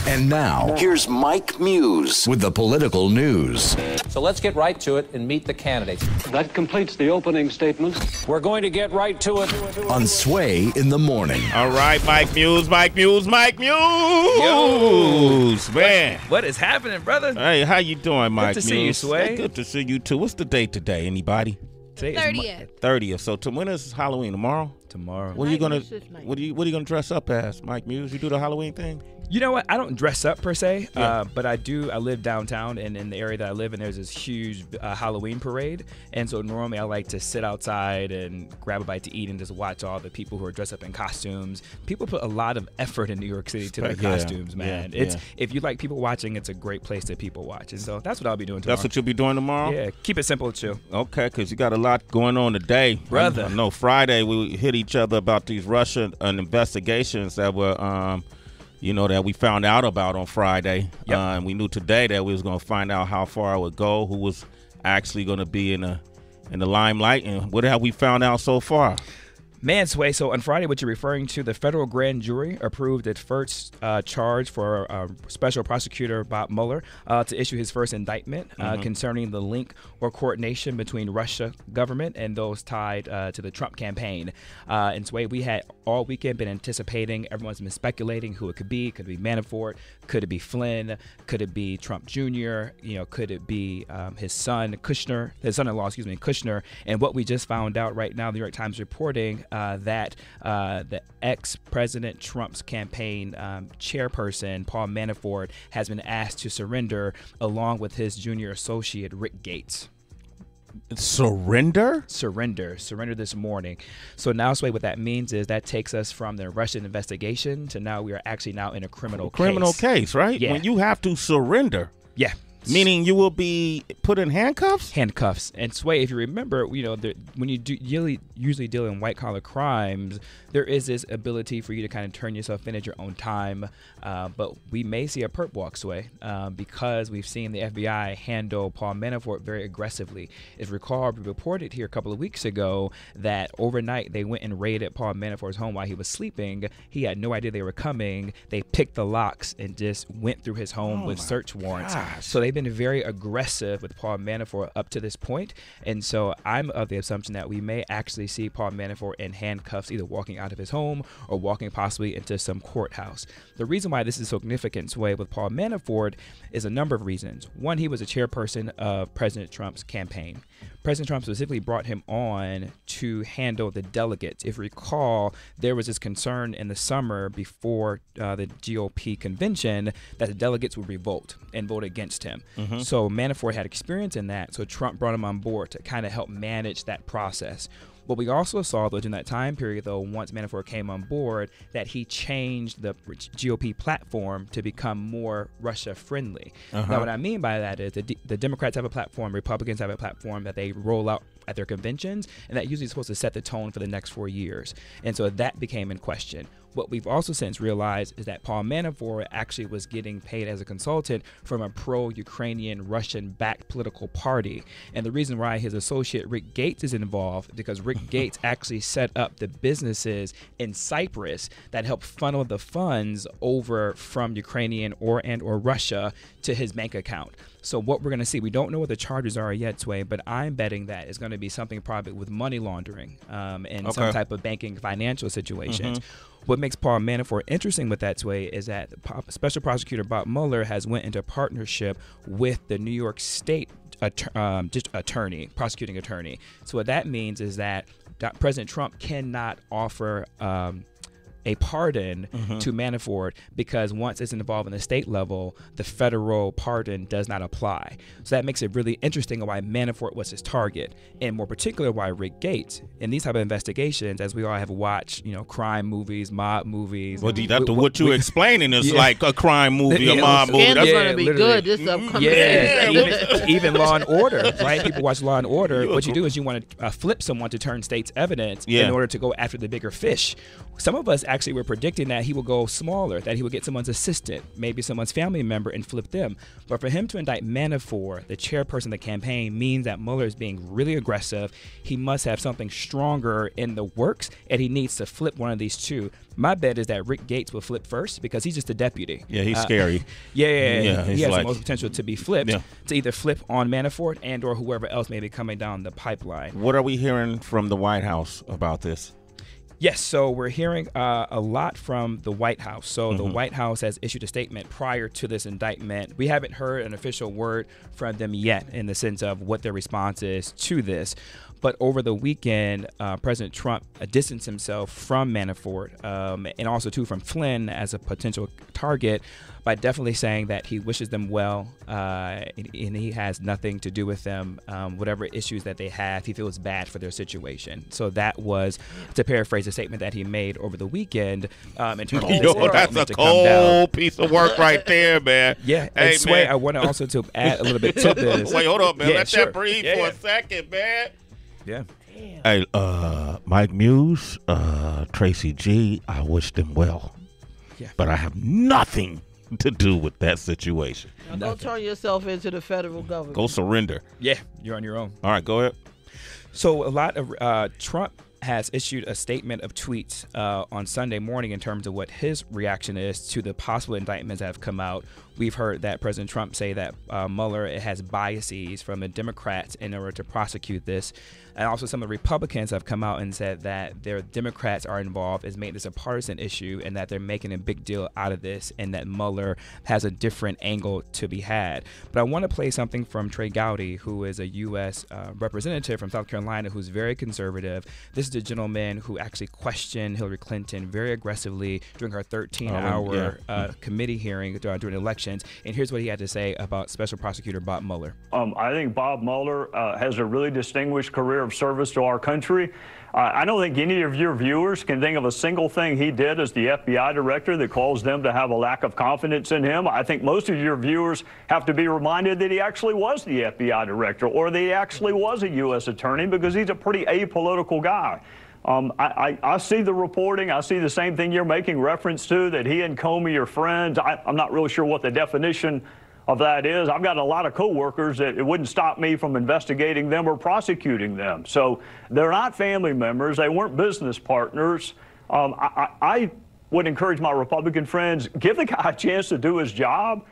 And now, here's Mike Muse with the political news. So let's get right to it and meet the candidates. That completes the opening statement. We're going to get right to it. On Sway in the Morning. All right, Mike Muse. Yo. Man. What is happening, brother? Hey, how you doing, Mike Muse? Good to see you, Sway. Hey, good to see you, too. What's the date today? Anybody? 30th. 30th. So when is Halloween? Tomorrow? Tomorrow. What are you gonna dress up as, Mike Muse? You do the Halloween thing? You know what? I don't dress up per se, Yeah. but I do. I live downtown, and in the area that I live in, there's this huge Halloween parade. And so normally I like to sit outside and grab a bite to eat and just watch all the people who are dressed up in costumes. People put a lot of effort in New York City to their costumes, man. If you like people watching, it's a great place to people watch. And so that's what I'll be doing tomorrow. That's what you'll be doing tomorrow? Yeah, keep it simple and chill. Okay, because you got a lot going on today. Brother. I know Friday we hit each other about these Russian investigations that were that we found out about on Friday. Yep. And we knew today that we was going to find out how far it would go, who was actually going to be in the limelight, and what have we found out so far? Man, Sway, so on Friday, what you're referring to, the federal grand jury approved its first charge for Special Prosecutor Bob Mueller to issue his first indictment concerning the link or coordination between Russia government and those tied to the Trump campaign. And Sway, we had all weekend been anticipating, everyone's been speculating who it could be. Could it be Manafort? Could it be Flynn? Could it be Trump Jr.? Could it be his son, Kushner? His son-in-law, Kushner. And what we just found out right now, the New York Times reporting that the ex-President Trump's campaign chairperson, Paul Manafort, has been asked to surrender along with his junior associate, Rick Gates. Surrender this morning. So now, Sway, what that means is that takes us from the Russian investigation to now we are actually now in a criminal case, right? Yeah. When you have to surrender. Yeah. Meaning you will be put in handcuffs? Handcuffs. And Sway, if you remember, when you usually deal in white-collar crimes, there is this ability for you to kind of turn yourself in at your own time. But we may see a perp walk, Sway, because we've seen the FBI handle Paul Manafort very aggressively. If you recall, we reported here a couple of weeks ago that overnight they went and raided Paul Manafort's home while he was sleeping. He had no idea they were coming. They picked the locks and just went through his home with search warrants. Gosh. So they've been very aggressive with Paul Manafort up to this point. And so I'm of the assumption that we may actually see Paul Manafort in handcuffs, either walking out of his home or walking possibly into some courthouse. The reason why this is significant, Sway, with Paul Manafort is a number of reasons. One, he was a chairperson of President Trump's campaign. President Trump specifically brought him on to handle the delegates. If you recall, there was this concern in the summer before the GOP convention that the delegates would revolt and vote against him. So Manafort had experience in that, so Trump brought him on board to kind of help manage that process. What we also saw, though, during that time period, though, once Manafort came on board, that he changed the GOP platform to become more Russia-friendly. Now, what I mean by that is the Democrats have a platform, Republicans have a platform that they roll out at their conventions, and that usually is supposed to set the tone for the next 4 years. And so that became in question. What we've also since realized is that Paul Manafort actually was getting paid as a consultant from a pro-Ukrainian, Russian-backed political party. And the reason why his associate Rick Gates is involved, because Rick Gates actually set up the businesses in Cyprus that helped funnel the funds over from Ukrainian or Russia to his bank account. So what we're going to see, we don't know what the charges are yet, Sway, but I'm betting that it's going to be something probably with money laundering and some type of banking financial situations. What makes Paul Manafort interesting with that, Sway, is that Special Prosecutor Bob Mueller has went into partnership with the New York State prosecuting attorney. So what that means is that President Trump cannot offer a pardon to Manafort because once it's involved in the state level, the federal pardon does not apply. So that makes it really interesting why Manafort was his target, and more particular why Rick Gates. In these type of investigations, as we all have watched, crime movies, mob movies. Well, what you're explaining is like a crime movie, a mob movie. That's going to be good this upcoming even Law and Order, right? People watch Law and Order. What you do is you want to flip someone to turn state's evidence in order to go after the bigger fish. Some of us actually were predicting that he will go smaller, that he would get someone's assistant, maybe someone's family member, and flip them. But for him to indict Manafort, the chairperson of the campaign, means that Mueller is being really aggressive. He must have something stronger in the works, and he needs to flip one of these two. My bet is that Rick Gates will flip first because he's just a deputy. Yeah, he's scary. Yeah, he has the most potential to be flipped, to either flip on Manafort and or whoever else may be coming down the pipeline. What are we hearing from the White House about this? Yes, so we're hearing a lot from the White House. So the White House has issued a statement prior to this indictment. We haven't heard an official word from them yet in the sense of what their response is to this. But over the weekend, President Trump distanced himself from Manafort and also, too, from Flynn as a potential target by definitely saying that he wishes them well and he has nothing to do with them, whatever issues that they have. He feels bad for their situation. So that was, to paraphrase a statement that he made over the weekend. In terms of that's a cold piece of work right there, man. Yeah, hey, and Sway, I want to also to add a little bit to this. Wait, hold on, man. Let that breathe for a second, man. Yeah. Hey, Mike Muse, Tracy G, I wish them well. Yeah. But I have nothing to do with that situation. Now go turn yourself into the federal government. Go surrender. Yeah, you're on your own. All right, go ahead. So a lot of Trump has issued a statement of tweets on Sunday morning in terms of what his reaction is to the possible indictments that have come out. We've heard that President Trump say that Mueller has biases from the Democrats in order to prosecute this. And also some of the Republicans have come out and said that their Democrats are involved, has made this a partisan issue, and that they're making a big deal out of this, and that Mueller has a different angle to be had. But I want to play something from Trey Gowdy, who is a U.S. representative from South Carolina, who's very conservative. This is a gentleman who actually questioned Hillary Clinton very aggressively during her 13-hour committee hearing during the elections. And here's what he had to say about Special Prosecutor Bob Mueller. I think Bob Mueller has a really distinguished career of service to our country. I don't think any of your viewers can think of a single thing he did as the FBI director that caused them to have a lack of confidence in him. I think most of your viewers have to be reminded that he actually was the FBI director or that he actually was a U.S. attorney, because he's a pretty apolitical guy. I see the reporting. I see the same thing you're making reference to, that he and Comey are friends. I'm not really sure what the definition of that is. I've got a lot of coworkers that it wouldn't stop me from investigating them or prosecuting them. So they're not family members. They weren't business partners. I would encourage my Republican friends, give the guy a chance to do his job.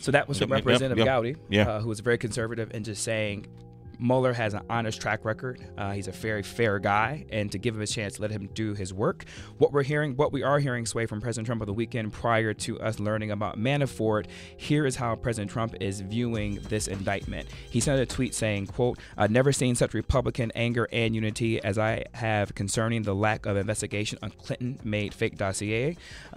So that was from Representative Gowdy, who was very conservative, and just saying Mueller has an honest track record. He's a very fair guy, and to give him a chance, let him do his work. What we are hearing, Sway, from President Trump over the weekend prior to us learning about Manafort, here is how President Trump is viewing this indictment. He sent a tweet saying, quote, "I've never seen such Republican anger and unity as I have concerning the lack of investigation on Clinton-made fake dossier."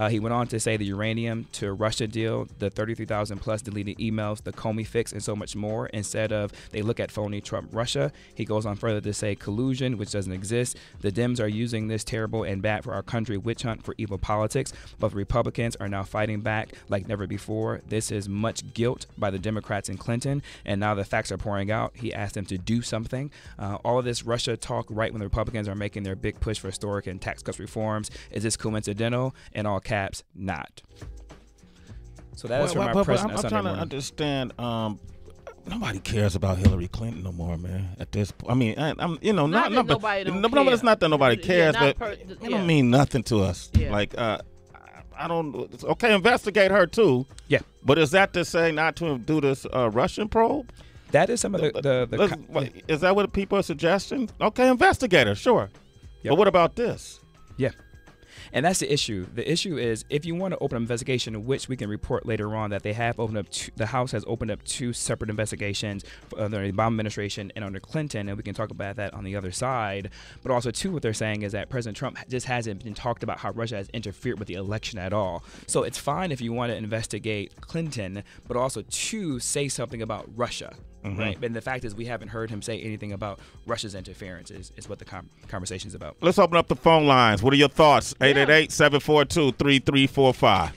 He went on to say the uranium to Russia deal, the 33,000 plus deleted emails, the Comey fix, and so much more. Instead of they look at phony Trump-Russia. He goes on further to say collusion, which doesn't exist. The Dems are using this terrible and bad for our country witch hunt for evil politics, but the Republicans are now fighting back like never before. This is much guilt by the Democrats and Clinton, and now the facts are pouring out. He asked them to do something. All of this Russia talk right when the Republicans are making their big push for historic and tax cuts reforms. Is this coincidental? In all caps, not. So that is from our president. I'm trying to understand. Nobody cares about Hillary Clinton no more, man. At this point, I mean, I'm it's not that nobody cares, but it don't mean nothing to us. Yeah. Like, I don't. It's okay, investigate her too. Yeah, but is that to say not to do this Russian probe? That is some of is that what people are suggesting? Okay, investigate her, sure. Yep. But what about this? Yeah. And that's the issue. The issue is, if you want to open an investigation, which we can report later on that they have opened up, the House has opened up 2 separate investigations under the Obama administration and under Clinton, and we can talk about that on the other side. But also, too, what they're saying is that President Trump just hasn't been talked about how Russia has interfered with the election at all. So it's fine if you want to investigate Clinton, but also, 2, say something about Russia. Mm-hmm. Right, and the fact is we haven't heard him say anything about Russia's interference is what the conversation is about. Let's open up the phone lines. What are your thoughts? 888-742-3345.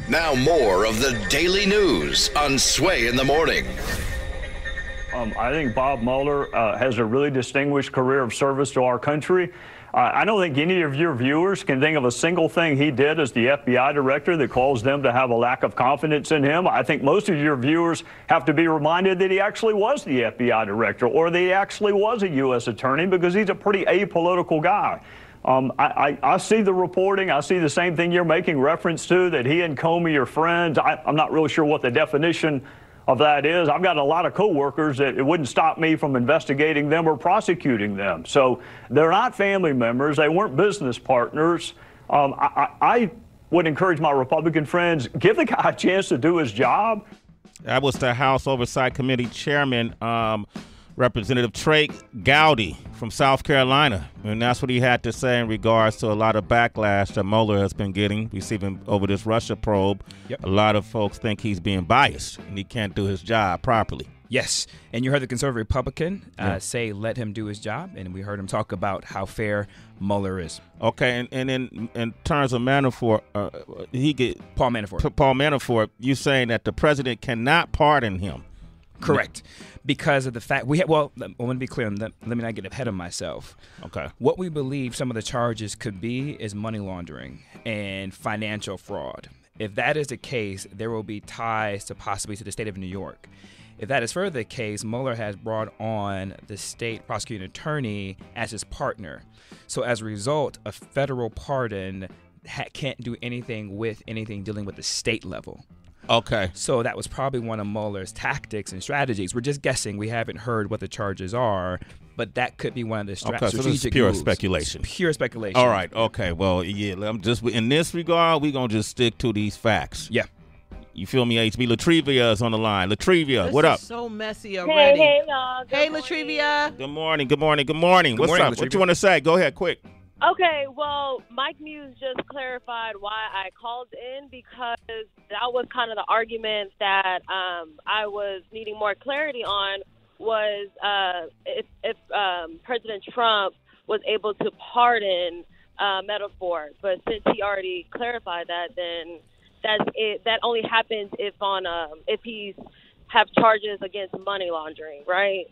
Now more of the Daily News on Sway in the Morning. I think Bob Mueller has a really distinguished career of service to our country. I don't think any of your viewers can think of a single thing he did as the FBI director that caused them to have a lack of confidence in him. I think most of your viewers have to be reminded that he actually was the FBI director or that he actually was a U.S. attorney, because he's a pretty apolitical guy. I see the reporting. I see the same thing you're making reference to, that he and Comey are friends. I'm not really sure what the definition of that is. I've got a lot of coworkers that it wouldn't stop me from investigating them or prosecuting them. So they're not family members. They weren't business partners. I would encourage my Republican friends, give the guy a chance to do his job. That was the House Oversight Committee Chairman, Representative Trey Gowdy from South Carolina. And that's what he had to say in regards to a lot of backlash that Mueller has been receiving over this Russia probe. Yep. A lot of folks think he's being biased and he can't do his job properly. Yes, and you heard the conservative Republican say let him do his job, and we heard him talk about how fair Mueller is. Okay, and in terms of Manafort, Paul Manafort. Paul Manafort, you saying that the president cannot pardon him? Correct. Because of the fact I want to be clear, let me not get ahead of myself. Okay. What we believe some of the charges could be is money laundering and financial fraud. If that is the case, there will be ties to possibly to the state of New York. If that is further the case, Mueller has brought on the state prosecuting attorney as his partner. So as a result, a federal pardon can't do anything dealing with the state level. Okay. So that was probably one of Mueller's tactics and strategies. We're just guessing. We haven't heard what the charges are, but that could be one of the strategic so this is pure moves. speculation. It's pure speculation. All right. Okay. Well, yeah. I'm just in this regard, we're gonna just stick to these facts. Yeah. You feel me, HB? Latrivia is on the line. Latrivia, what up? This is so messy already. Hey, y'all. Hey, Latrivia. Good morning. What's up? Latrivia. What you want to say? Go ahead, quick. Okay, well, Mike Muse just clarified why I called in, because that was kind of the argument that I was needing more clarity on, was if President Trump was able to pardon Manafort. But since he already clarified that, then that's it. That only happens if he's have charges against money laundering, right?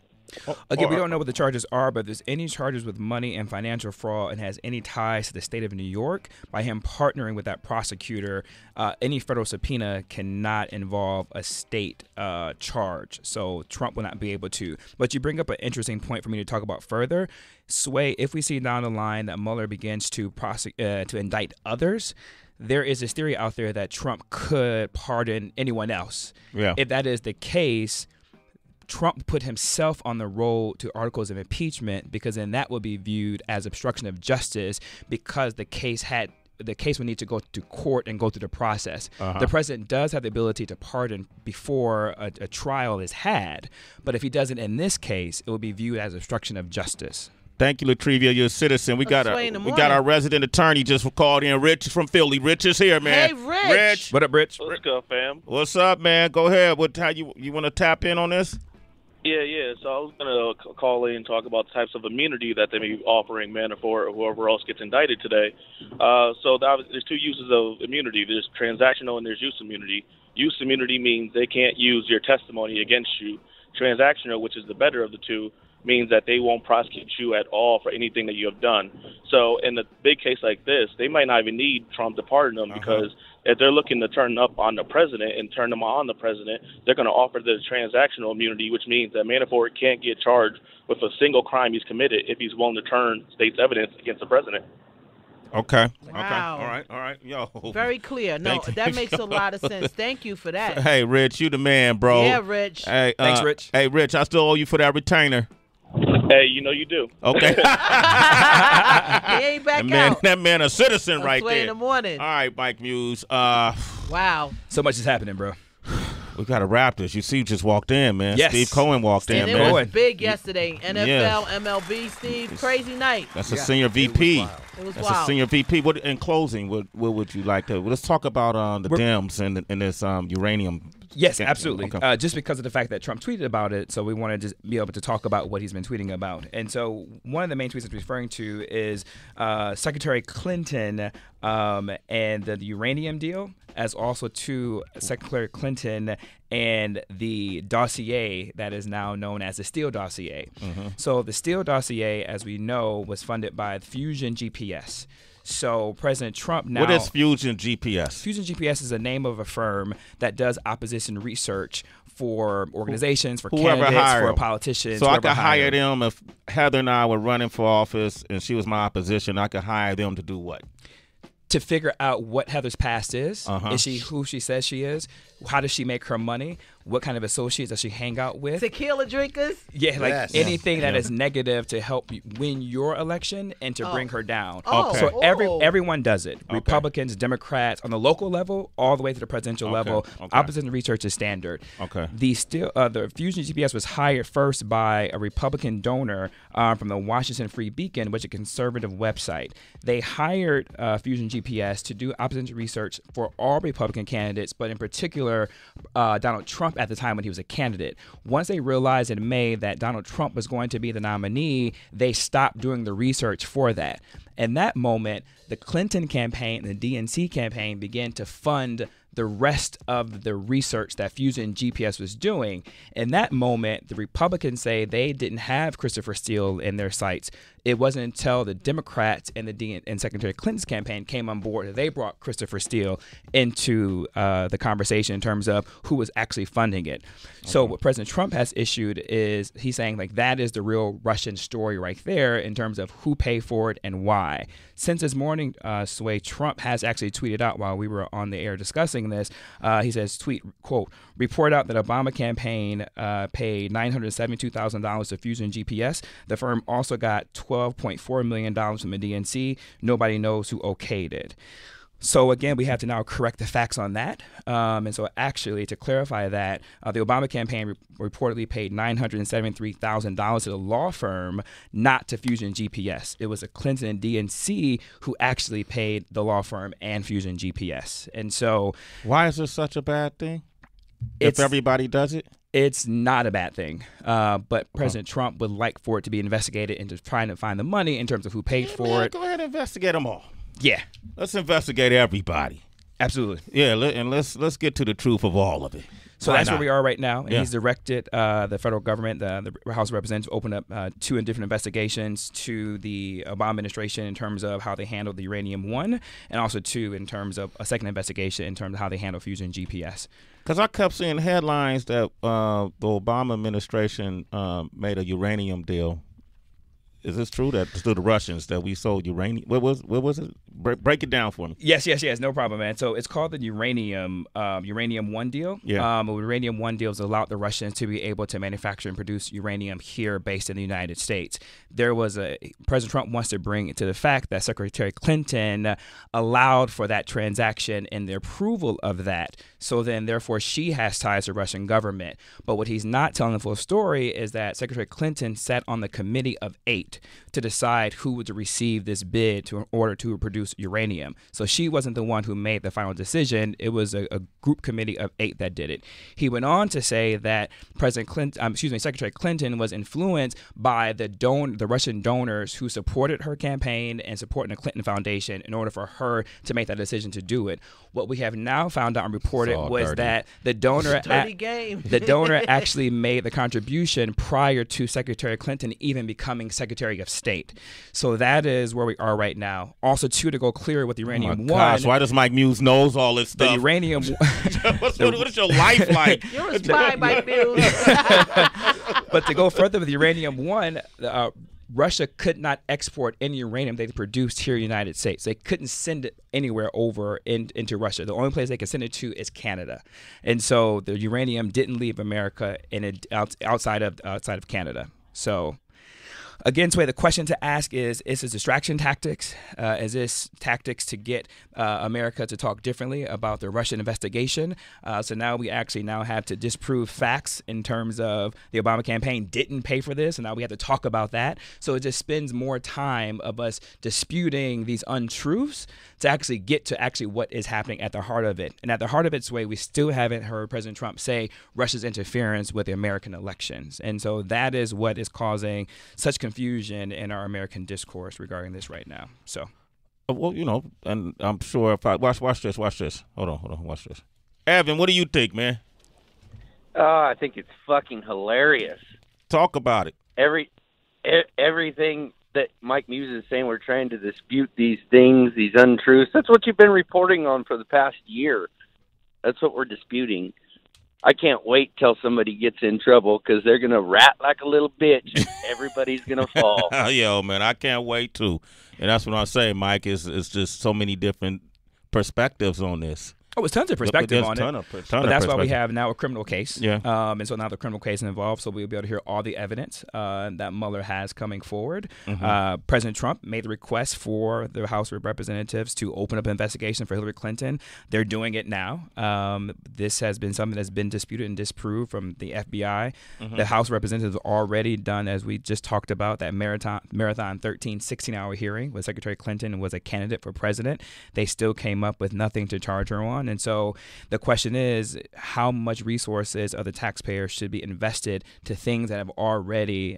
Again, we don't know what the charges are, but if there's any charges with money and financial fraud and has any ties to the state of New York, by him partnering with that prosecutor, any federal subpoena cannot involve a state charge. So Trump will not be able to. But you bring up an interesting point for me to talk about further. Sway, if we see down the line that Mueller begins to indict others, there is this theory out there that Trump could pardon anyone else. Yeah. If that is the case, Trump put himself on the road to articles of impeachment, because then that would be viewed as obstruction of justice, because the case would need to go to court and go through the process. The president does have the ability to pardon before a trial is had, but if he doesn't in this case, it will be viewed as obstruction of justice. Thank you, Latrivia. You're a citizen. We got our resident attorney just called in. Rich from Philly. Rich is here, man. Hey, Rich. What up, Rich? What's good, fam? What's up, man? Go ahead. How you want to tap in on this? Yeah. So I was going to call in and talk about the types of immunity that they may be offering Manafort or whoever else gets indicted today. There's two uses of immunity. There's transactional and there's use immunity. Use immunity means they can't use your testimony against you. Transactional, which is the better of the two, means that they won't prosecute you at all for anything that you have done. So in a big case like this, they might not even need Trump to pardon them, because if they're looking to turn up on the president and turn them on the president, they're going to offer the transactional immunity, which means that Manafort can't get charged with a single crime he's committed if he's willing to turn state's evidence against the president. Okay. Wow. Okay. All right. Yo. Very clear. No, that makes a lot of sense. Thank you for that. Hey, Rich, you the man, bro. Yeah, Rich. Hey, thanks, Rich. Hey, Rich, I still owe you for that retainer. Hey, you know you do. Okay. He ain't back out. That man a citizen right there. in the morning. All right, Mike Muse. Wow. So much is happening, bro. We got to wrap this. You see, you just walked in, man. Yes. Steve Cohen walked in, And man. it was big yesterday. NFL, MLB, Steve. Crazy night. That's a senior VP. It was That's wild. a senior VP. In closing, what would you like to? Let's talk about the Dems and this uranium Yes, absolutely. Okay. Just because of the fact that Trump tweeted about it, so we wanted to be able to talk about what he's been tweeting about. And so one of the main tweets he's referring to is Secretary Clinton and the uranium deal, as also to Secretary Clinton and the dossier that is now known as the Steele dossier. Mm-hmm. So the Steele dossier, as we know, was funded by Fusion GPS. So President Trump now... What is Fusion GPS? Fusion GPS is the name of a firm that does opposition research for organizations, for candidates, for politicians. So I could hire them if Heather and I were running for office and she was my opposition. I could hire them to do what? To figure out what Heather's past is. Uh-huh. Is she who she says she is? How does she make her money? What kind of associates does she hang out with? Tequila drinkers? Yeah, like anything that is negative to help you win your election and to bring her down. Okay. So everyone does it. Okay. Republicans, Democrats, on the local level, all the way to the presidential level. Okay. Opposition research is standard. Okay. The Fusion GPS was hired first by a Republican donor from the Washington Free Beacon, which is a conservative website. They hired Fusion GPS to do opposition research for all Republican candidates, but in particular Donald Trump at the time when he was a candidate. Once they realized in May that Donald Trump was going to be the nominee, they stopped doing the research for that. In that moment, the Clinton campaign and the DNC campaign began to fund the rest of the research that Fusion GPS was doing. In that moment, the Republicans say they didn't have Christopher Steele in their sights. It wasn't until the Democrats and and Secretary Clinton's campaign came on board that they brought Christopher Steele into the conversation in terms of who was actually funding it. Okay. So what President Trump has issued is he's saying like that is the real Russian story right there in terms of who paid for it and why. Since this morning, Sway, Trump has actually tweeted out while we were on the air discussing this. He says, tweet, quote, report out that Obama campaign paid $972,000 to Fusion GPS. The firm also got $12.4 million from the DNC. Nobody knows who okayed it. So again, we have to now correct the facts on that. And so actually, to clarify that, the Obama campaign reportedly paid $973,000 to the law firm, not to Fusion GPS. It was a Clinton and DNC who actually paid the law firm and Fusion GPS. And so... Why is this such a bad thing? If everybody does it? It's not a bad thing, but President Trump would like for it to be investigated into trying to find the money in terms of who paid for it. Go ahead and investigate them all. Yeah. Let's investigate everybody. Absolutely. Yeah, and let's get to the truth of all of it. So that's where we are right now. And he's directed the federal government, the House of Representatives, to open up two different investigations to the Obama administration in terms of how they handled the Uranium One, and also two in terms of a second investigation in terms of how they handle Fusion GPS. Because I kept seeing headlines that the Obama administration made a uranium deal. Is this true that to the Russians that we sold uranium? What was it? Break it down for me. Yes. No problem, man. So it's called the Uranium One deal. Yeah. The Uranium One deals allowed the Russians to be able to manufacture and produce uranium here, based in the United States. President Trump wants to bring it to the fact that Secretary Clinton allowed for that transaction and the approval of that. So then, therefore, she has ties to the Russian government. But what he's not telling the full story is that Secretary Clinton sat on the committee of 8 to decide who would receive this bid in order to produce uranium. So she wasn't the one who made the final decision. It was a group committee of 8 that did it. He went on to say that Secretary Clinton was influenced by the Russian donors who supported her campaign and supported the Clinton Foundation in order for her to make that decision to do it. What we have now found out and reported was that the donor actually made the contribution prior to Secretary Clinton even becoming Secretary of State. So that is where we are right now. Also, too, to go clear with Uranium One. Gosh, why does Mike Muse knows all this stuff? The Uranium. what is your life like? You're inspired by Muse. But to go further with Uranium One, Russia could not export any uranium they produced here in the United States. They couldn't send it anywhere over into Russia. The only place they could send it to is Canada. And so the uranium didn't leave America outside of Canada. So Again, Sway, the question to ask is this distraction tactics? Is this tactics to get America to talk differently about the Russian investigation? So now we actually now have to disprove facts in terms of the Obama campaign didn't pay for this, and now we have to talk about that. So it just spends more time of us disputing these untruths to actually get to actually what is happening at the heart of it. And at the heart of it, Sway, we still haven't heard President Trump say Russia's interference with the American elections. And so that is what is causing such confusion in our American discourse regarding this right now. So, well, and I'm sure if I watch this. Hold on, watch this. Evan, what do you think, man? I think it's fucking hilarious. Talk about it. Everything that Mike Muse is saying, we're trying to dispute these things, these untruths. That's what you've been reporting on for the past year. That's what we're disputing. I can't wait till somebody gets in trouble because they're going to rat like a little bitch and everybody's going to fall. Yo, man, I can't wait to. And that's what I'm saying, Mike, is just so many different perspectives on this. Oh, it's tons of perspective on it. But that's why we have now a criminal case. Yeah. And so now the criminal case is involved, so we'll be able to hear all the evidence that Mueller has coming forward. Mm-hmm. President Trump made the request for the House of Representatives to open up an investigation for Hillary Clinton. They're doing it now. This has been something that's been disputed and disproved from the FBI. Mm-hmm. The House of Representatives have already done, as we just talked about, that marathon 16-hour hearing with Secretary Clinton and was a candidate for president. They still came up with nothing to charge her on. And so the question is, how much resources of the taxpayers should be invested to things that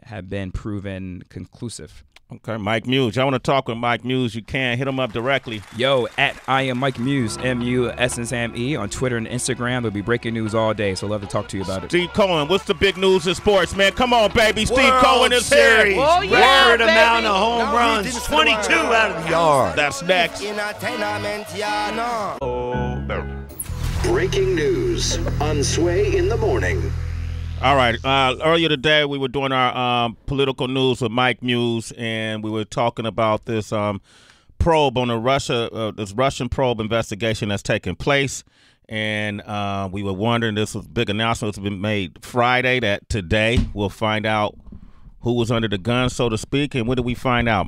have been proven conclusive? Okay, Mike Muse. I want to talk with Mike Muse. You can hit him up directly. Yo, at I am Mike Muse, MUSE on Twitter and Instagram. There'll be breaking news all day, so love to talk to you about it. Steve Cohen, what's the big news in sports, man? Come on, baby. Steve Cohen is here. Oh, yeah, record amount of home runs, 22 out of the yard. That's next. Breaking news on Sway in the Morning. All right. Earlier today, we were doing our political news with Mike Muse, and we were talking about this probe on this Russian probe investigation that's taking place. And we were wondering, this was a big announcement that's been made Friday, that today we'll find out who was under the gun, so to speak. And what did we find out?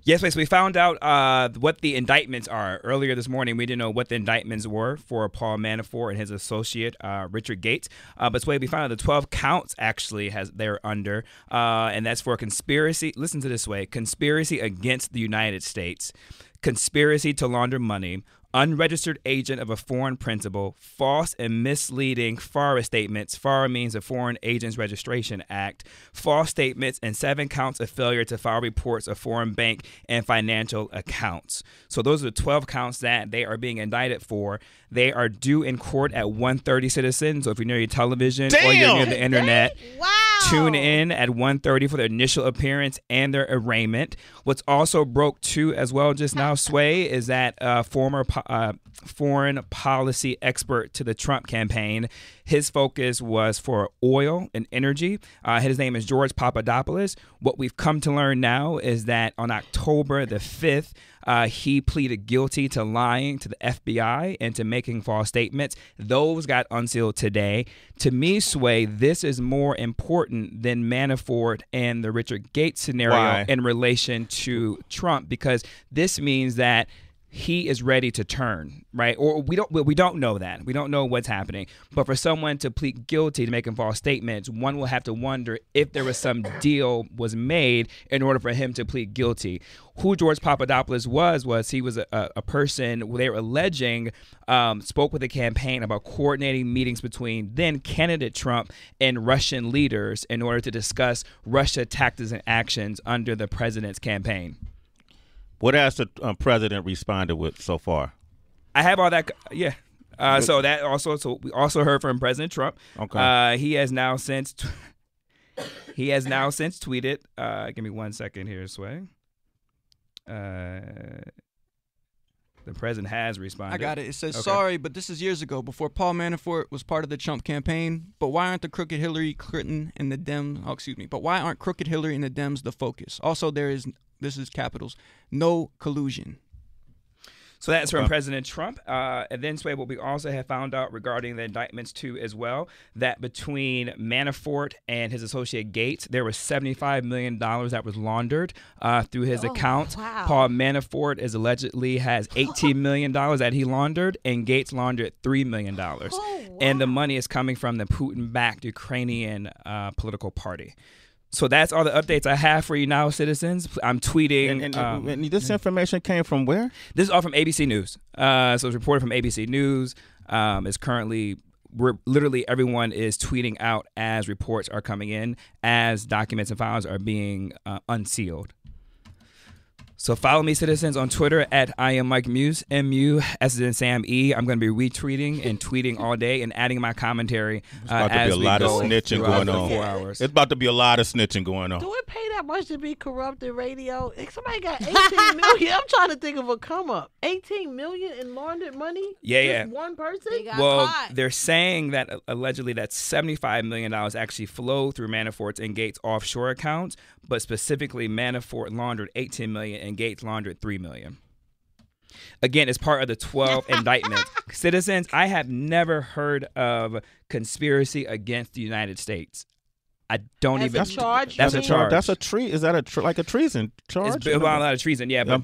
Yes, so we found out what the indictments are. Earlier this morning, we didn't know what the indictments were for Paul Manafort and his associate, Richard Gates. But Sway, we found out the 12 counts actually they're under, and that's for conspiracy. Listen to this, Way: conspiracy against the United States, conspiracy to launder money, unregistered agent of a foreign principal, false and misleading FARA statements. FARA means the Foreign Agents Registration Act. False statements and 7 counts of failure to file reports of foreign bank and financial accounts. So those are the 12 counts that they are being indicted for. They are due in court at 1:30, citizens. So if you're near your television or you're near the internet, tune in at 1:30 for their initial appearance and their arraignment. What's also broke too as well just now, Sway, is that former foreign policy expert to the Trump campaign, his focus was for oil and energy. His name is George Papadopoulos. What we've come to learn now is that on October the 5th, he pleaded guilty to lying to the FBI and to making false statements. Those got unsealed today. To me, Sway, this is more important than Manafort and the Richard Gates scenario in relation to Trump, because this means that he is ready to turn, right? Or we don't know that. We don't know what's happening. But for someone to plead guilty to making false statements, one will have to wonder if there was some deal was made in order for him to plead guilty. Who George Papadopoulos was he was a person they were alleging spoke with the campaign about coordinating meetings between then candidate Trump and Russian leaders in order to discuss Russia tactics and actions under the president's campaign. What has the president responded with so far? I have all that. Yeah. So that also. So we also heard from President Trump. Okay. He has now since tweeted. Give me 1 second here, Sway. The president has responded. I got it. It says, sorry, but this is years ago, before Paul Manafort was part of the Trump campaign. But why aren't the crooked Hillary Clinton and the Dems? But why aren't crooked Hillary and the Dems the focus? Also, this is capitals, no collusion. So that's from President Trump. And then, Sway, what we also have found out regarding the indictments, too, as well, that between Manafort and his associate Gates, there was $75 million that was laundered through his account. Wow. Paul Manafort is allegedly has $18 million that he laundered, and Gates laundered $3 million. Oh, wow. And the money is coming from the Putin-backed Ukrainian political party. So that's all the updates I have for you now, citizens. I'm tweeting. And this information came from where? This is all from ABC News. So it's reported from ABC News. It's currently, literally everyone is tweeting out as reports are coming in, as documents and files are being unsealed. So follow me, citizens, on Twitter at I am Mike Muse, M-U, S in Sam E. I'm going to be retweeting and tweeting all day and adding my commentary as we go. It's about to be a lot of snitching going on. 4 hours. It's about to be a lot of snitching going on. Do it pay that much to be corrupt in radio? Somebody got $18 million. I'm trying to think of a come up. $18 million in laundered money? Yeah. Just one person? Well, they're saying that allegedly that $75 million actually flow through Manafort's and Gates' offshore accounts, but specifically Manafort laundered $18 million and Gates laundered $3 million. Again, it's part of the 12 indictments. Citizens, I have never heard of conspiracy against the United States. I don't even. That's a charge. That's a charge. That's a Is that like a treason charge? It's a lot of treason, yeah. But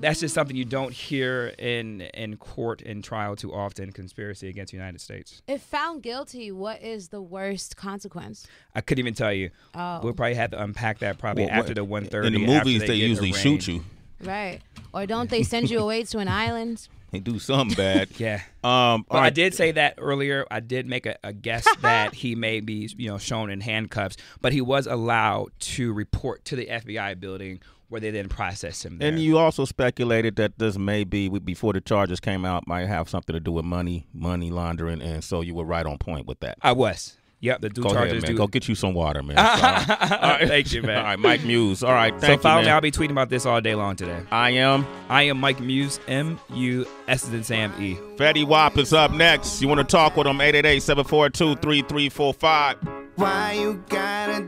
that's just something you don't hear in court and trial too often. Conspiracy against the United States. If found guilty, what is the worst consequence? I couldn't even tell you. Oh. We'll probably have to unpack that after the 1:30. In the movies, they usually shoot you. Right. Or don't they send you away to an island? They do something bad. Yeah. I did say that earlier. I did make a guess that he may be, shown in handcuffs, but he was allowed to report to the FBI building where they then processed him there. And you also speculated that this may be, before the charges came out, might have something to do with money laundering, and so you were right on point with that. I was. Yep, the Go charges ahead, man. do. Go get you some water, man. All right. Thank you, man. All right, Mike Muse. All right, thank you, So follow man. me. I'll be tweeting about this all day long today. I am Mike Muse, M-U, S as in Sam E. Fetty Wap is up next. You want to talk with him, 888-742-3345. Why you gotta